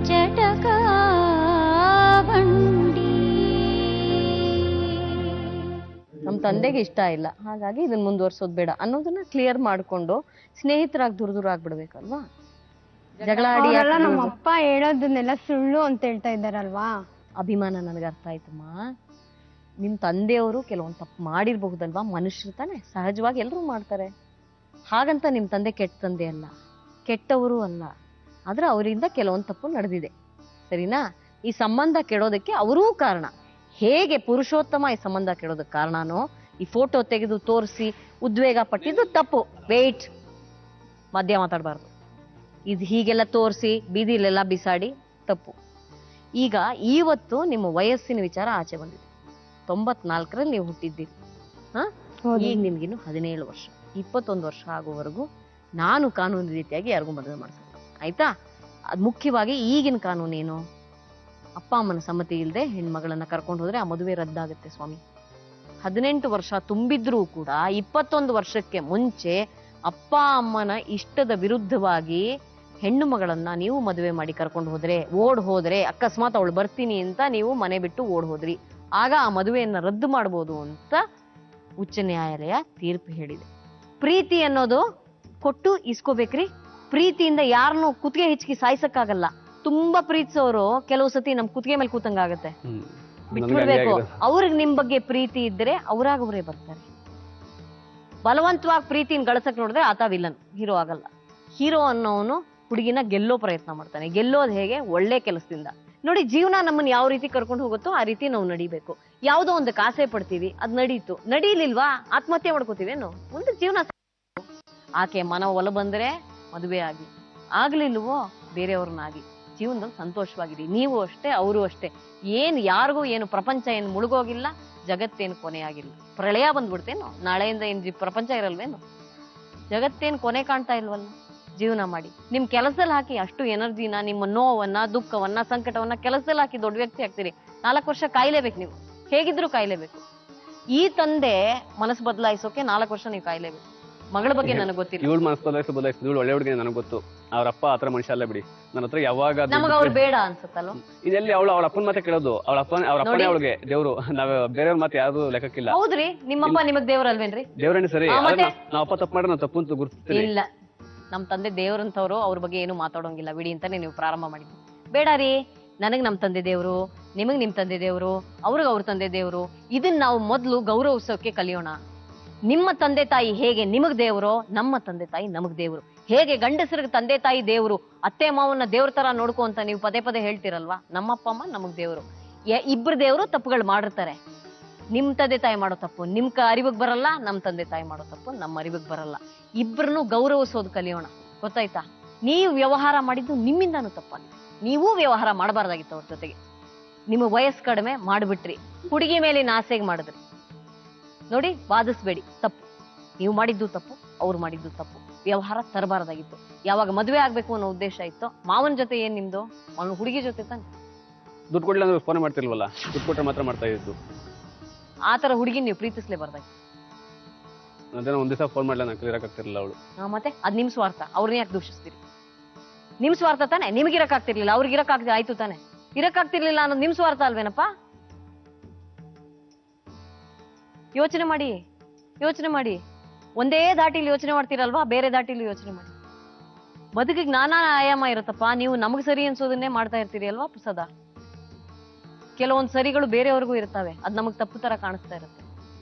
ಜಟಕಾ ನಮ್ಮ ತಂದೆಗೆ ಇಷ್ಟ ಇಲ್ಲ, ಹಾಗಾಗಿ ಇದನ್ನ ಮುಂದುವರ್ಸೋದು ಬೇಡ ಅನ್ನೋದನ್ನ ಕ್ಲಿಯರ್ ಮಾಡ್ಕೊಂಡು ಸ್ನೇಹಿತರಾಗಿ ದೂರ ಆಗ್ಬಿಡ್ಬೇಕಲ್ವಾ. ಜಗಳ ಆಡಿ ನಮ್ಮ ಅಪ್ಪ ಹೇಳೋದನ್ನೆಲ್ಲ ಸುಳ್ಳು ಅಂತ ಹೇಳ್ತಾ ಇದ್ದಾರಲ್ವಾ. ಅಭಿಮಾನ ನನಗೆ ಅರ್ಥ ಆಯ್ತಮ್ಮ. ನಿಮ್ ತಂದೆಯವರು ಕೆಲವೊಂದು ತಪ್ಪು ಮಾಡಿರ್ಬಹುದಲ್ವಾ, ಮನುಷ್ಯರು ತಾನೆ, ಸಹಜವಾಗಿ ಎಲ್ಲರೂ ಮಾಡ್ತಾರೆ. ಹಾಗಂತ ನಿಮ್ ತಂದೆ ಕೆಟ್ಟ ತಂದೆ ಅಲ್ಲ, ಕೆಟ್ಟವರು ಅಲ್ಲ, ಆದ್ರೆ ಅವರಿಂದ ಕೆಲವೊಂದು ತಪ್ಪು ನಡೆದಿದೆ, ಸರಿನಾ? ಈ ಸಂಬಂಧ ಕೆಡೋದಕ್ಕೆ ಅವರೂ ಕಾರಣ. ಹೇಗೆ ಪುರುಷೋತ್ತಮ ಈ ಸಂಬಂಧ ಕೆಡೋದಕ್ಕೆ ಕಾರಣನೋ, ಈ ಫೋಟೋ ತೆಗೆದು ತೋರಿಸಿ ಉದ್ವೇಗ ಪಟ್ಟಿದ್ದು ತಪ್ಪು. ವೇಟ್, ಮಧ್ಯ ಮಾತಾಡಬಾರ್ದು. ಇದು ಹೀಗೆಲ್ಲ ತೋರಿಸಿ ಬೀದಿಲೆಲ್ಲ ಬಿಸಾಡಿ ತಪ್ಪು. ಈಗ ಇವತ್ತು ನಿಮ್ಮ ವಯಸ್ಸಿನ ವಿಚಾರ ಆಚೆ ಬಂದಿದೆ. 94ರಲ್ಲಿ ನೀವು ಹುಟ್ಟಿದ್ದೀರಿ. ಈಗ ನಿಮ್ಗಿನ್ನು 17 ವರ್ಷ, 21 ವರ್ಷ ಆಗುವವರೆಗೂ ನಾನು ಕಾನೂನು ರೀತಿಯಾಗಿ ಯಾರಿಗೂ ಮದುವೆ ಮಾಡಿಸ್ಬೇಕು, ಆಯ್ತಾ? ಅದು ಮುಖ್ಯವಾಗಿ ಈಗಿನ ಕಾನೂನೇನು, ಅಪ್ಪ ಅಮ್ಮನ ಸಮ್ಮತಿ ಇಲ್ಲದೆ ಹೆಣ್ಮಗಳನ್ನ ಕರ್ಕೊಂಡು ಹೋದ್ರೆ ಆ ಮದುವೆ ರದ್ದಾಗುತ್ತೆ ಸ್ವಾಮಿ. 18 ವರ್ಷ ತುಂಬಿದ್ರೂ ಕೂಡ 21 ವರ್ಷಕ್ಕೆ ಮುಂಚೆ ಅಪ್ಪ ಅಮ್ಮನ ಇಷ್ಟದ ವಿರುದ್ಧವಾಗಿ ಹೆಣ್ಣು ಮಗಳನ್ನ ನೀವು ಮದುವೆ ಮಾಡಿ ಕರ್ಕೊಂಡು ಹೋದ್ರೆ, ಓಡ್ ಹೋದ್ರೆ, ಅಕಸ್ಮಾತ್ ಅವಳು ಬರ್ತೀನಿ ಅಂತ ನೀವು ಮನೆ ಬಿಟ್ಟು ಓಡ್ ಹೋದ್ರಿ, ಆಗ ಆ ಮದುವೆಯನ್ನ ರದ್ದು ಮಾಡ್ಬೋದು ಅಂತ ಉಚ್ಚ ನ್ಯಾಯಾಲಯ ತೀರ್ಪು ಹೇಳಿದೆ. ಪ್ರೀತಿ ಅನ್ನೋದು ಕೊಟ್ಟು ಇಸ್ಕೋಬೇಕ್ರಿ. ಪ್ರೀತಿಯಿಂದ ಯಾರನ್ನು ಕುತ್ತಿಗೆ ಹಿಚ್ಕಿ ಸಾಯ್ಸಕ್ಕಾಗಲ್ಲ. ತುಂಬಾ ಪ್ರೀತಿಸೋರು ಕೆಲವು ಸತಿ ನಮ್ ಕುತ್ತಿಗೆ ಮೇಲೆ ಕೂತಂಗಾಗತ್ತೆ, ಬಿಟ್ಬಿಡ್ಬೇಕು. ಅವ್ರಿಗೆ ನಿಮ್ ಬಗ್ಗೆ ಪ್ರೀತಿ ಇದ್ರೆ ಅವ್ರಾಗವ್ರೇ ಬರ್ತಾರೆ. ಬಲವಂತವಾಗಿ ಪ್ರೀತಿನ ಗಳಸಕ್ ನೋಡಿದ್ರೆ ಆತ ವಿಲನ್, ಹೀರೋ ಆಗಲ್ಲ. ಹೀರೋ ಅನ್ನೋನು ಹುಡುಗಿನ ಗೆಲ್ಲೋ ಪ್ರಯತ್ನ ಮಾಡ್ತಾನೆ. ಗೆಲ್ಲೋದು ಹೇಗೆ? ಒಳ್ಳೆ ಕೆಲಸದಿಂದ. ನೋಡಿ, ಜೀವನ ನಮ್ಮನ್ನ ಯಾವ ರೀತಿ ಕರ್ಕೊಂಡು ಹೋಗುತ್ತೋ ಆ ರೀತಿ ನಾವು ನಡಿಬೇಕು. ಯಾವ್ದೋ ಒಂದಕ್ಕೆ ಆಸೆ ಪಡ್ತೀವಿ, ಅದ್ ನಡೀತು, ನಡೀಲಿಲ್ವಾ ಆತ್ಮಹತ್ಯೆ ಮಾಡ್ಕೋತೀವೇನು? ಮುಂದೆ ಜೀವನ ಆಕೆ ಮನ ಒಲ ಬಂದ್ರೆ ಮದುವೆ ಆಗಿ, ಆಗ್ಲಿಲ್ವೋ ಬೇರೆಯವ್ರನ್ನಾಗಿ ಜೀವನದಲ್ಲಿ ಸಂತೋಷವಾಗಿರಿ. ನೀವು ಅಷ್ಟೇ, ಅವರು ಅಷ್ಟೇ. ಯಾರಿಗೂ ಏನು ಪ್ರಪಂಚ ಏನು ಮುಳುಗೋಗಿಲ್ಲ, ಜಗತ್ತೇನು ಕೊನೆಯಾಗಿಲ್ಲ. ಪ್ರಳಯ ಬಂದ್ಬಿಡ್ತೇನು ನಾಳೆಯಿಂದ? ಏನ್ ಪ್ರಪಂಚ ಇರಲ್ವೇನು? ಜಗತ್ತೇನು ಕೊನೆ ಕಾಣ್ತಾ ಇಲ್ವಲ್ಲ? ಜೀವನ ಮಾಡಿ, ನಿಮ್ ಕೆಲಸದಲ್ಲಿ ಹಾಕಿ ಅಷ್ಟು ಎನರ್ಜಿನ, ನಿಮ್ಮ ನೋವನ್ನ, ದುಃಖವನ್ನ, ಸಂಕಟವನ್ನ ಕೆಲಸದಲ್ಲಿ ಹಾಕಿ ದೊಡ್ಡ ವ್ಯಕ್ತಿ ಆಗ್ತೀರಿ. 4 ವರ್ಷ ಕಾಯ್ಲೇಬೇಕು ನೀವು, ಹೇಗಿದ್ರು ಕಾಯ್ಲೇಬೇಕು. ಈ ತಂದೆ ಮನಸ್ಸು ಬದಲಾಯಿಸೋಕೆ 4 ವರ್ಷ ನೀವು ಕಾಯ್ಲೇಬೇಕು. ಮಗಳ ಬಗ್ಗೆ ನನಗೆ ಗೊತ್ತಿಲ್ಲ. ಇವಳು ಮನಸ್ಸು ಬದಲಾಯಿಸಿ ಇವಳು ಒಳ್ಳೆ ಹುಡುಗಿ ನನಗೆ ಗೊತ್ತು. ಅವ್ರಪ್ಪ ಆತರ ಮನುಷ್ಯ ಅಲ್ಲ ಬಿಡಿ. ನನ್ನ ಹತ್ರ ಯಾವಾಗ ನಮಗ ಅವ್ರು ಬೇಡ ಅನ್ಸುತ್ತಲ್ಲ. ಇದೆಲ್ಲಿ ಅವಳ ಅಪ್ಪನ ಮಾತೆ ಕೇಳೋದು. ಅವ್ರ ಅಪ್ಪನೇ ಅವಳಿಗೆ ದೇವ್ರು. ನಾವ್ ಬೇರೆಯವ್ರ ಮಾತೆ ಯಾವ್ದು ಲೆಕ್ಕಕ್ಕಿಲ್ಲ. ಹೌದ್ರಿ, ನಿಮ್ಮಪ್ಪ ನಿಮಗ್ ದೇವ್ರಲ್ವೇನ್ರಿ? ದೇವ್ರೇನೆ ಸರಿ. ನಾವ್ ಅಪ್ಪ ತಪ್ಪು ಮಾಡ್ರೆ ನಾವು ತಪ್ಪು ಅಂತ ಗುರುತಿಸ್ತೀವಿ. ಇಲ್ಲ, ನಮ್ ತಂದೆ ದೇವ್ರಂತವ್ರು, ಅವ್ರ ಬಗ್ಗೆ ಏನು ಮಾತಾಡೋಂಗಿಲ್ಲ ಬಿಡಿ ಅಂತಾನೆ ನೀವು ಪ್ರಾರಂಭ ಮಾಡಿದ್ವಿ. ಬೇಡ ರೀ, ನನಗ್ ನಮ್ ತಂದೆ ದೇವ್ರು, ನಿಮಗ್ ನಿಮ್ ತಂದೆ ದೇವ್ರು, ಅವ್ರಿಗೆ ಅವ್ರ ತಂದೆ ದೇವ್ರು. ಇದನ್ನ ನಾವು ಮೊದ್ಲು ಗೌರವಿಸೋಕೆ ಕಲಿಯೋಣ. ನಿಮ್ಮ ತಂದೆ ತಾಯಿ ಹೇಗೆ ನಿಮಗ್ ದೇವ್ರೋ, ನಮ್ಮ ತಂದೆ ತಾಯಿ ನಮಗ್ ದೇವ್ರು. ಹೇಗೆ ಗಂಡಸರಿಗೆ ತಂದೆ ತಾಯಿ ದೇವ್ರು, ಅತ್ತೆ ಮಾವನ್ನ ದೇವ್ರ ತರ ನೋಡ್ಕೊ ಅಂತ ನೀವು ಪದೇ ಪದೇ ಹೇಳ್ತಿರಲ್ವಾ, ನಮ್ಮಪ್ಪ ಅಮ್ಮ ನಮಗ್ ದೇವ್ರು. ಇಬ್ರು ದೇವ್ರು ತಪ್ಪುಗಳು ಮಾಡಿರ್ತಾರೆ. ನಿಮ್ ತಂದೆ ತಾಯಿ ಮಾಡೋ ತಪ್ಪು ನಿಮ್ ಅರಿವಿಗೆ ಬರಲ್ಲ, ನಮ್ ತಂದೆ ತಾಯಿ ಮಾಡೋ ತಪ್ಪು ನಮ್ಮ ಅರಿವಿಗೆ ಬರಲ್ಲ. ಇಬ್ರನ್ನು ಗೌರವಿಸೋದು ಕಲಿಯೋಣ, ಗೊತ್ತಾಯ್ತಾ? ನೀವು ವ್ಯವಹಾರ ಮಾಡಿದ್ದು ನಿಮ್ಮಿಂದಾನು ತಪ್ಪಾಗಿದೆ. ನೀವೂ ವ್ಯವಹಾರ ಮಾಡಬಾರ್ದಾಗಿತ್ತು ಅವ್ರ ಜೊತೆಗೆ. ನಿಮ್ಮ ವಯಸ್ಸು ಕಡಿಮೆ ಮಾಡ್ಬಿಟ್ರಿ, ಹುಡುಗಿ ಮೇಲಿನ ಆಸೆಗೆ ಮಾಡಿದ್ರಿ. ನೋಡಿ, ವಾದಿಸ್ಬೇಡಿ, ತಪ್ಪು. ನೀವು ಮಾಡಿದ್ದು ತಪ್ಪು, ಅವ್ರು ಮಾಡಿದ್ದು ತಪ್ಪು. ವ್ಯವಹಾರ ತರಬಾರ್ದಾಗಿತ್ತು. ಯಾವಾಗ ಮದುವೆ ಆಗ್ಬೇಕು ಅನ್ನೋ ಉದ್ದೇಶ ಇತ್ತು, ಮಾವನ ಜೊತೆ ಏನ್ ನಿಮ್ದು? ಅವನು ಹುಡುಗಿ ಜೊತೆ ತಾನೆ. ದುಡ್ಡು ಕೊಡ್ಲಿಲ್ಲ ಅಂದ್ರೆ ಫೋನ್ ಮಾಡ್ತಿಲ್ವಲ್ಲ, ದುಡ್ಡು ಕೊಟ್ಟರೆ ಮಾತ್ರ ಮಾಡ್ತಾ ಇದ್ದು. ಆತರ ಹುಡುಗಿ ನೀವು ಪ್ರೀತಿಸ್ಲೇಬಾರ್ದಾಗಿತ್ತು. ಅದೇನೋ ಒಂದ್ ದಿವಸ ಫೋನ್ ಮಾಡ್ಲ, ನಾನು ಕ್ಲಿಯರ್ ಆಗ್ತಿರ್ಲಿಲ್ಲ ಅವಳು. ಮತ್ತೆ ಅದ್ ನಿಮ್ ಸ್ವಾರ್ಥ, ಅವ್ರನ್ನ ಯಾಕೆ ದೂಷಿಸ್ತೀರಿ? ನಿಮ್ ಸ್ವಾರ್ಥ ತಾನೆ. ನಿಮ್ಗೆ ಇರಕ್ಕಾಗ್ತಿರ್ಲಿಲ್ಲ, ಅವ್ರಿಗೆ ಇರಕ್ಕಾಗ್ತಿ ಆಯ್ತು ತಾನೆ. ಇರಕ್ಕಾಗ್ತಿರ್ಲಿಲ್ಲ ಅನ್ನೋದು ನಿಮ್ ಸ್ವಾರ್ಥ ಅಲ್ವೇನಪ್ಪ? ಯೋಚನೆ ಮಾಡಿ, ಯೋಚನೆ ಮಾಡಿ. ಒಂದೇ ದಾಟಿಲಿ ಯೋಚನೆ ಮಾಡ್ತೀರಲ್ವಾ, ಬೇರೆ ದಾಟಿಲಿ ಯೋಚನೆ ಮಾಡಿ. ಬದುಕಿಗೆ ನಾನಾ ಆಯಾಮ ಇರುತ್ತಪ್ಪ. ನೀವು ನಮಗ್ ಸರಿ ಅನ್ಸೋದನ್ನೇ ಮಾಡ್ತಾ ಇರ್ತೀರಿ ಅಲ್ವಾ ಸದಾ. ಕೆಲವೊಂದ್ ಸರಿಗಳು ಬೇರೆಯವ್ರಿಗೂ ಇರ್ತವೆ, ಅದ್ ನಮಗ್ ತಪ್ಪು ತರ ಕಾಣಿಸ್ತಾ ಇರುತ್ತೆ.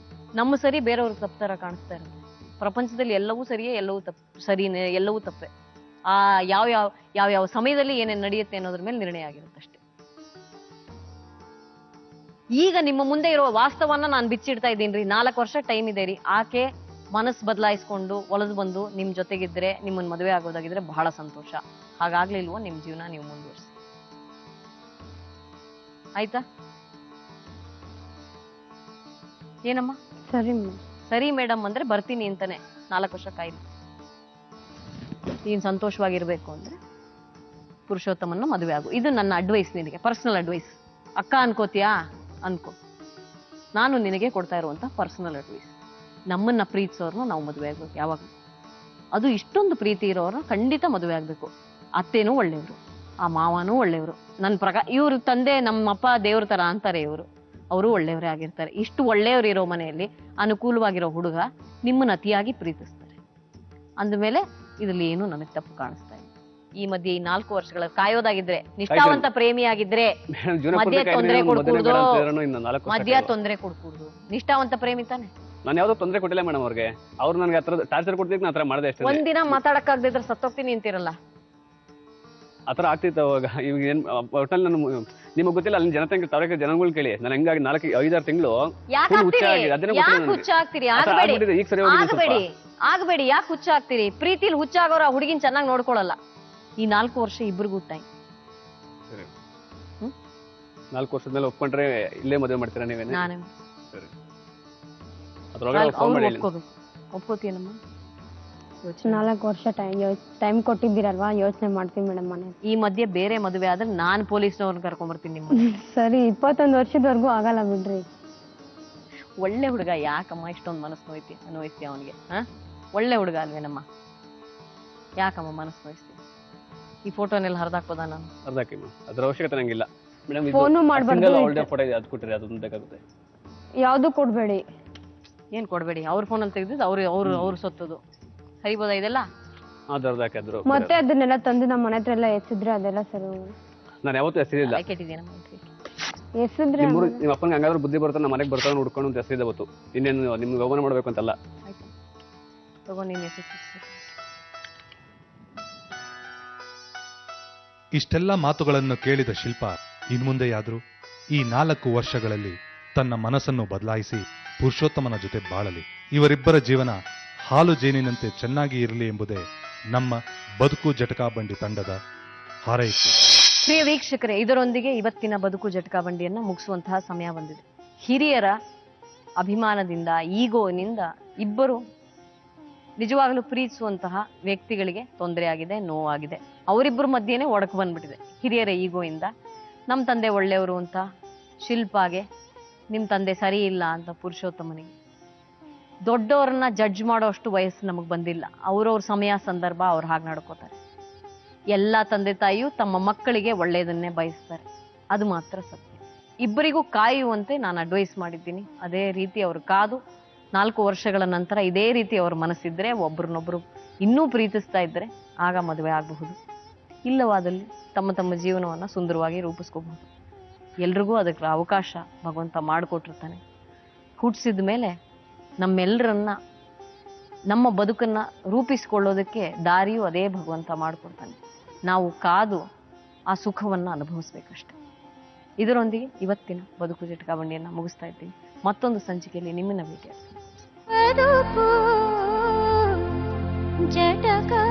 ನಮ್ಮ ಸರಿ ಬೇರೆಯವ್ರಿಗೆ ತಪ್ಪು ತರ ಕಾಣಿಸ್ತಾ ಇರುತ್ತೆ. ಪ್ರಪಂಚದಲ್ಲಿ ಎಲ್ಲವೂ ಸರಿಯೇ, ಎಲ್ಲವೂ ತಪ್ಪು, ಸರಿನೇ, ಎಲ್ಲವೂ ತಪ್ಪೆ. ಯಾವ ಸಮಯದಲ್ಲಿ ಏನೇನ್ ನಡೆಯುತ್ತೆ ಅನ್ನೋದ್ರ ಮೇಲೆ ನಿರ್ಣಯ ಆಗಿರುತ್ತೆ ಅಷ್ಟೇ. ಈಗ ನಿಮ್ಮ ಮುಂದೆ ಇರುವ ವಾಸ್ತವನ್ನ ನಾನು ಬಿಚ್ಚಿಡ್ತಾ ಇದ್ದೀನ್ರಿ. 4 ವರ್ಷ ಟೈಮ್ ಇದೆ ರೀ. ಆಕೆ ಮನಸ್ಸು ಬದಲಾಯಿಸ್ಕೊಂಡು ಒಳದು ಬಂದು ನಿಮ್ ಜೊತೆಗಿದ್ರೆ, ನಿಮ್ಮನ್ನ ಮದುವೆ ಆಗೋದಾಗಿದ್ರೆ ಬಹಳ ಸಂತೋಷ. ಹಾಗಾಗ್ಲಿಲ್ವೋ ನಿಮ್ ಜೀವನ ನೀವು ಮುಂದುವರಿಸಿ, ಆಯ್ತಾ? ಏನಮ್ಮ? ಸರಿ ಮೇಡಮ್ ಅಂದ್ರೆ ಬರ್ತೀನಿ ಅಂತಾನೆ. 4 ವರ್ಷ ಕಾಯ್ಲಿ. ನೀನ್ ಸಂತೋಷವಾಗಿರ್ಬೇಕು ಅಂದ್ರೆ ಪುರುಷೋತ್ತಮನ್ನ ಮದುವೆ ಆಗು. ಇದು ನನ್ನ ಅಡ್ವೈಸ್ ನಿನಗೆ, ಪರ್ಸನಲ್ ಅಡ್ವೈಸ್. ಅಕ್ಕ ಅನ್ಕೋತೀಯಾ? ಅನ್ಕೋ. ನಾನು ನಿನಗೆ ಕೊಡ್ತಾ ಇರುವಂತ ಪರ್ಸನಲ್ ಅಡ್ವೈಸ್. ನಮ್ಮನ್ನ ಪ್ರೀತಿಸೋರ್ನು ನಾವು ಮದುವೆ ಆಗ್ಬೇಕು ಯಾವಾಗ. ಅದು ಇಷ್ಟೊಂದು ಪ್ರೀತಿ ಇರೋರ್ನ ಖಂಡಿತ ಮದುವೆ ಆಗ್ಬೇಕು. ಅತ್ತೇನೂ ಒಳ್ಳೆಯವರು, ಆ ಮಾವನೂ ಒಳ್ಳೆಯವರು ನನ್ನ ಪ್ರಕಾರ. ಇವ್ರ ತಂದೆ ನಮ್ಮಪ್ಪ ದೇವ್ರ ತರ ಅಂತಾರೆ, ಅವರು ಒಳ್ಳೆಯವರೇ ಆಗಿರ್ತಾರೆ. ಇಷ್ಟು ಒಳ್ಳೆಯವರು ಇರೋ ಮನೆಯಲ್ಲಿ ಅನುಕೂಲವಾಗಿರೋ ಹುಡುಗ ನಿಮ್ಮನ್ನ ಅತಿಯಾಗಿ ಪ್ರೀತಿಸ್ತಾರೆ ಅಂದಮೇಲೆ ಇದ್ರಲ್ಲಿ ಏನು ನನಗೆ ತಪ್ಪು ಕಾಣಿಸ್ತಾ ಇಲ್ಲ. ಈ ಮಧ್ಯೆ ಈ 4 ವರ್ಷಗಳ ಕಾಯೋದಾಗಿದ್ರೆ, ನಿಷ್ಠಾವಂತ ಪ್ರೇಮಿಯಾಗಿದ್ರೆ ಮಧ್ಯ ತೊಂದರೆ ಕೊಡ್ಕೂಡ್ದು, ನಿಷ್ಠಾವಂತ ಪ್ರೇಮಿ ತಾನೆ. ನಾನು ಯಾವ್ದೋ ತೊಂದರೆ ಕೊಟ್ಟಿಲ್ಲ ಮೇಡಮ್ ಅವ್ರಿಗೆ. ಅವ್ರು ನನಗೆ ಹತ್ರ ಟಾರ್ಚರ್ ಕೊಡ್ತಿದ್ ನಾ ಹತ್ರ ಮಾಡಿದೆ ಅಷ್ಟೇ. ಒಂದಿನ ಮಾತಾಡಕ್ಕಾಗದಿದ್ರೆ ಸತ್ತೋಗ್ತೀನಿ ಅಂತಿರಲ್ಲ, ಆತರ ಆಗ್ತಿತ್ತು ಅವಾಗ. ಇವಾಗ ಏನ್ ಒಟ್ಟಲ್ಲಿ ನಾನು ನಿಮಗೆ ಗೊತ್ತಿಲ್ಲ ಅಲ್ಲಿ ಜನತೆ ತವರಕ್ಕೆ ಜನಗಳು ಕೇಳಿ ನಾನು ಹೆಂಗಾಗಿ 4-5-6 ತಿಂಗಳು ಹುಚ್ಚಾಗ್ತೀರಿ? ಆಗ್ಬೇಡಿ, ಯಾಕೆ ಹುಚ್ಚಾಗ್ತೀರಿ? ಪ್ರೀತಿಲಿ ಹುಚ್ಚಾಗೋರ ಹುಡುಗಿನ ಚೆನ್ನಾಗಿ ನೋಡ್ಕೊಳಲ್ಲ. ಈ 4 ವರ್ಷ ಇಬ್ಬರಿಗೂ ಟೈಮ್. 4 ವರ್ಷದ ಮೇಲೆ ಒಪ್ಕೊಂಡ್ರೆ ಇಲ್ಲೇ ಮದುವೆ ಮಾಡ್ತೀರಾ ನೀವೇನೆ? ನಾನೇ ಒಪ್ಕೋತೀನಮ್ಮ. 4 ವರ್ಷ ಟೈಮ್ ಕೊಟ್ಟಿದ್ದೀರಲ್ವಾ, ಯೋಚನೆ ಮಾಡ್ತೀನಿ ಮೇಡಮ್ ಮನೆ. ಈ ಮಧ್ಯೆ ಬೇರೆ ಮದುವೆ ಆದ್ರೆ ನಾನ್ ಪೊಲೀಸ್ನವ್ರನ್ನ ಕರ್ಕೊಂಡ್ಬರ್ತೀನಿ ನಿಮ್ಮ. ಸರಿ, 21 ವರ್ಷದವರೆಗೂ ಆಗಲ್ಲ ಬಿಡ್ರಿ. ಒಳ್ಳೆ ಹುಡುಗ, ಯಾಕಮ್ಮ ಇಷ್ಟೊಂದು ಮನಸ್ಸು ನೋಯ್ತಿ ಅವನಿಗೆ? ಒಳ್ಳೆ ಹುಡುಗ ಅಲ್ವೇನಮ್ಮ, ಯಾಕಮ್ಮ ಮನಸ್ಸು ನೋಯಿಸ್ತೀವಿ? ಈ ಫೋಟೋನೆಲ್ಲ ಹರಿದಾಕ್ಬೋದಾ ನಾನು? ಹರಿದಾಕಿ ಅದ್ರ ಅವಶ್ಯಕತೆ ನಂಗಿಲ್ಲ ಮೇಡಮ್. ಫೋನು ಮಾಡ್ಬಾರ್ದು. ಫೋಟೋ ಇದೆ, ಅದು ಕೊಟ್ಟಿರಿ, ಅದೊಂದು ಬೇಕಾಗುತ್ತೆ. ಯಾವ್ದು ಕೊಡ್ಬೇಡಿ. ಏನ್ ಕೊಡ್ಬೇಡಿ? ಅವ್ರ ಫೋನ್ ಅಲ್ಲಿ ತೆಗ್ದಿದ್ದು ಅವ್ರು ಸೊತ್ತದು ಹರಿಬೋದಾ ಇದೆಲ್ಲ? ಹರಿದಾಕಿದ್ರು. ಮತ್ತೆ ಅದನ್ನೆಲ್ಲ ತಂದು ನಮ್ಮ ಮನೆ ಹತ್ರ ಎಲ್ಲ ಎಸಿದ್ರೆ ಅದೆಲ್ಲ ಸರಿ. ನಾನು ಯಾವತ್ತೂ ಎಸಿದಿಲ್ಲ. ಎಸಿದ್ರೆ ನಿಮ್ಮ ಅಪ್ಪನಿಗೆ ಹಂಗಾದ್ರೂ ಬುದ್ಧಿ ಬರ್ತಾನೆ, ನಮ್ಮ ಮನೆಗೆ ಬರ್ತಾನೆ ಹುಡ್ಕೊಂಡು ಅಂತ ಎಸಿದೆ ಬತ್ತು. ಇನ್ನೇನು ನಿಮ್ಗೆ ಗಮನ ಮಾಡ್ಬೇಕು ಅಂತಲ್ಲ. ತಗೋ ನೀನ್ ಇಷ್ಟೆಲ್ಲ ಮಾತುಗಳನ್ನು ಕೇಳಿದ ಶಿಲ್ಪ ಇನ್ಮುಂದೆಯಾದ್ರೂ ಈ 4 ವರ್ಷಗಳಲ್ಲಿ ತನ್ನ ಮನಸ್ಸನ್ನು ಬದಲಾಯಿಸಿ ಪುರುಷೋತ್ತಮನ ಜೊತೆ ಬಾಳಲಿ. ಇವರಿಬ್ಬರ ಜೀವನ ಹಾಲು ಜೇನಿನಂತೆ ಚೆನ್ನಾಗಿ ಇರಲಿ ಎಂಬುದೇ ನಮ್ಮ ಬದುಕು ಜಟಕಾ ಬಂಡಿ ತಂಡದ ಹಾರೈಕೆ. ಪ್ರಿಯ ವೀಕ್ಷಕರೇ, ಇದರೊಂದಿಗೆ ಇವತ್ತಿನ ಬದುಕು ಜಟಕಾ ಬಂಡಿಯನ್ನ ಮುಗಿಸುವಂತಹ ಸಮಯ ಬಂದಿದೆ. ಹಿರಿಯರ ಅಭಿಮಾನದಿಂದ, ಈಗೋನಿಂದ ಇಬ್ಬರು ನಿಜವಾಗಲೂ ಪ್ರೀತಿಸುವಂತಹ ವ್ಯಕ್ತಿಗಳಿಗೆ ತೊಂದರೆ ಆಗಿದೆ, ನೋವಾಗಿದೆ. ಅವರಿಬ್ಬರ ಮಧ್ಯೆನೇ ಒಡಕು ಬಂದ್ಬಿಟ್ಟಿದೆ ಹಿರಿಯರ ಈಗೋಯಿಂದ. ನಮ್ಮ ತಂದೆ ಒಳ್ಳೆಯವರು ಅಂತ ಶಿಲ್ಪಾಗೆ, ನಿಮ್ಮ ತಂದೆ ಸರಿ ಇಲ್ಲ ಅಂತ ಪುರುಷೋತ್ತಮನಿಗೆ. ದೊಡ್ಡವ್ರನ್ನ ಜಡ್ಜ್ ಮಾಡೋ ಅಷ್ಟು ವಯಸ್ಸು ನಮಗೆ ಬಂದಿಲ್ಲ. ಅವ್ರವ್ರ ಸಮಯ ಸಂದರ್ಭ ಅವ್ರು ಹಾಗೆ ನಡ್ಕೋತಾರೆ. ಎಲ್ಲ ತಂದೆ ತಾಯಿಯು ತಮ್ಮ ಮಕ್ಕಳಿಗೆ ಒಳ್ಳೆಯದನ್ನೇ ಬಯಸ್ತಾರೆ, ಅದು ಮಾತ್ರ ಸತ್ಯ. ಇಬ್ಬರಿಗೂ ಕಾಯುವಂತೆ ನಾನು ಅಡ್ವೈಸ್ ಮಾಡಿದ್ದೀನಿ. ಅದೇ ರೀತಿ ಅವರು ಕಾದು 4 ವರ್ಷಗಳ ನಂತರ ಇದೇ ರೀತಿ ಅವ್ರ ಮನಸ್ಸಿದ್ರೆ, ಒಬ್ರನ್ನೊಬ್ರು ಇನ್ನೂ ಪ್ರೀತಿಸ್ತಾ ಇದ್ರೆ ಆಗ ಮದುವೆ ಆಗಬಹುದು. ಇಲ್ಲವಾದಲ್ಲಿ ತಮ್ಮ ತಮ್ಮ ಜೀವನವನ್ನ ಸುಂದರವಾಗಿ ರೂಪಿಸ್ಕೋಬಹುದು. ಎಲ್ರಿಗೂ ಅದಕ್ಕೆ ಅವಕಾಶ ಭಗವಂತ ಮಾಡಿಕೊಟ್ಟಿರ್ತಾನೆ. ಹುಟ್ಟಿಸಿದ ಮೇಲೆ ನಮ್ಮೆಲ್ಲರನ್ನ, ನಮ್ಮ ಬದುಕನ್ನ ರೂಪಿಸಿಕೊಳ್ಳೋದಕ್ಕೆ ದಾರಿಯೂ ಅದೇ ಭಗವಂತ ಮಾಡಿಕೊಡ್ತಾನೆ. ನಾವು ಕಾದು ಆ ಸುಖವನ್ನ ಅನುಭವಿಸ್ಬೇಕಷ್ಟೆ. ಇದರೊಂದಿಗೆ ಇವತ್ತಿನ ಬದುಕು ಜಟಕಾ ಬಂಡಿಯನ್ನ ಮುಗಿಸ್ತಾ ಇದ್ದೀನಿ. ಮತ್ತೊಂದು ಸಂಚಿಕೆಯಲ್ಲಿ ನಿಮ್ಮನ್ನ ಭೇಟಿಯಾಗ್ತೀನಿ. ಜಟಕಾ